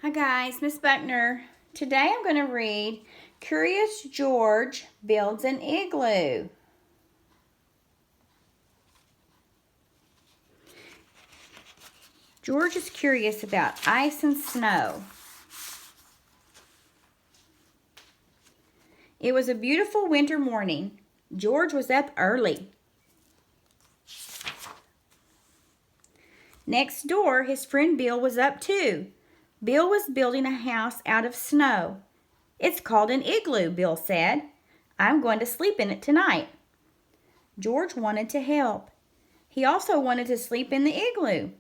Hi guys, Miss Buckner. Today I'm going to read Curious George Builds an Igloo. George is curious about ice and snow. It was a beautiful winter morning. George was up early. Next door, his friend Bill was up too. Bill was building a house out of snow. "It's called an igloo," Bill said. "I'm going to sleep in it tonight." George wanted to help. He also wanted to sleep in the igloo.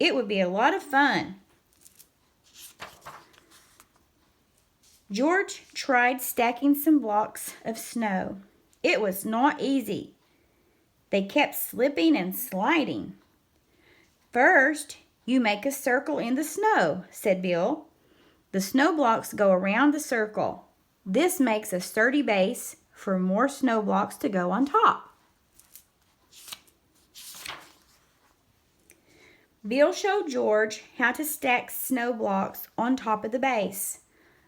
It would be a lot of fun. George tried stacking some blocks of snow. It was not easy. They kept slipping and sliding. "First, you make a circle in the snow," said Bill. "The snow blocks go around the circle. This makes a sturdy base for more snow blocks to go on top." Bill showed George how to stack snow blocks on top of the base.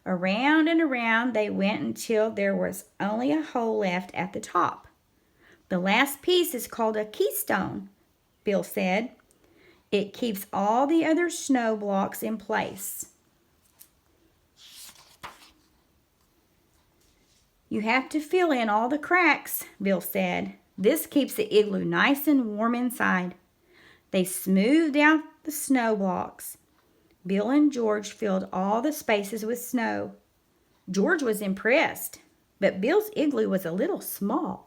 Around and around they went until there was only a hole left at the top. "The last piece is called a keystone," Bill said. "It keeps all the other snow blocks in place." "You have to fill in all the cracks," Bill said. "This keeps the igloo nice and warm inside." They smoothed out the snow blocks. Bill and George filled all the spaces with snow. George was impressed, but Bill's igloo was a little small.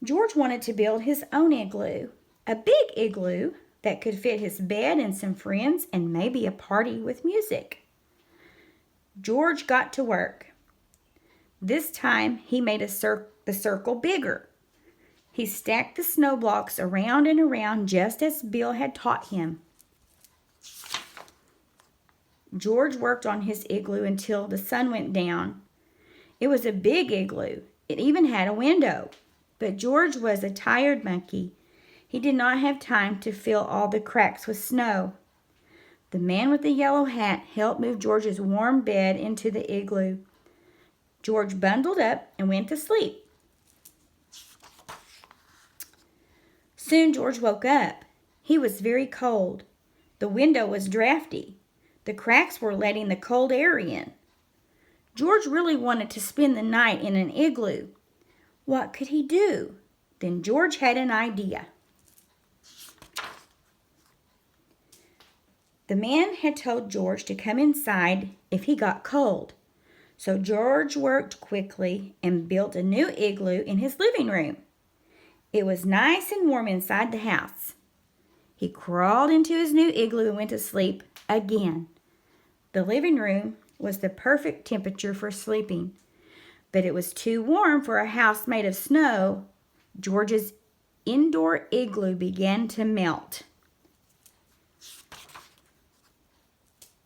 George wanted to build his own igloo, a big igloo that could fit his bed and some friends and maybe a party with music. George got to work. This time he made the circle bigger. He stacked the snow blocks around and around just as Bill had taught him. George worked on his igloo until the sun went down. It was a big igloo. It even had a window. But George was a tired monkey. He did not have time to fill all the cracks with snow. The man with the yellow hat helped move George's warm bed into the igloo. George bundled up and went to sleep. Soon George woke up. He was very cold. The window was drafty. The cracks were letting the cold air in. George really wanted to spend the night in an igloo. What could he do? Then George had an idea. The man had told George to come inside if he got cold. So George worked quickly and built a new igloo in his living room. It was nice and warm inside the house. He crawled into his new igloo and went to sleep again. The living room was the perfect temperature for sleeping, but it was too warm for a house made of snow. George's indoor igloo began to melt.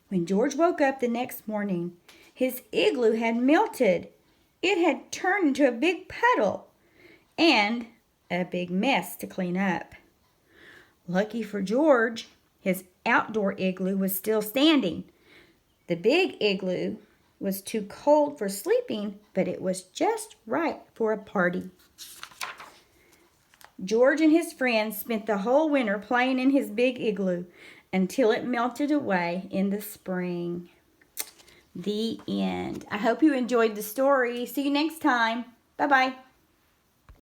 When George woke up the next morning, his igloo had melted. It had turned into a big puddle and a big mess to clean up. Lucky for George, his outdoor igloo was still standing. The big igloo was too cold for sleeping, but it was just right for a party. George and his friends spent the whole winter playing in his big igloo until it melted away in the spring. The end. I hope you enjoyed the story. See you next time. Bye-bye.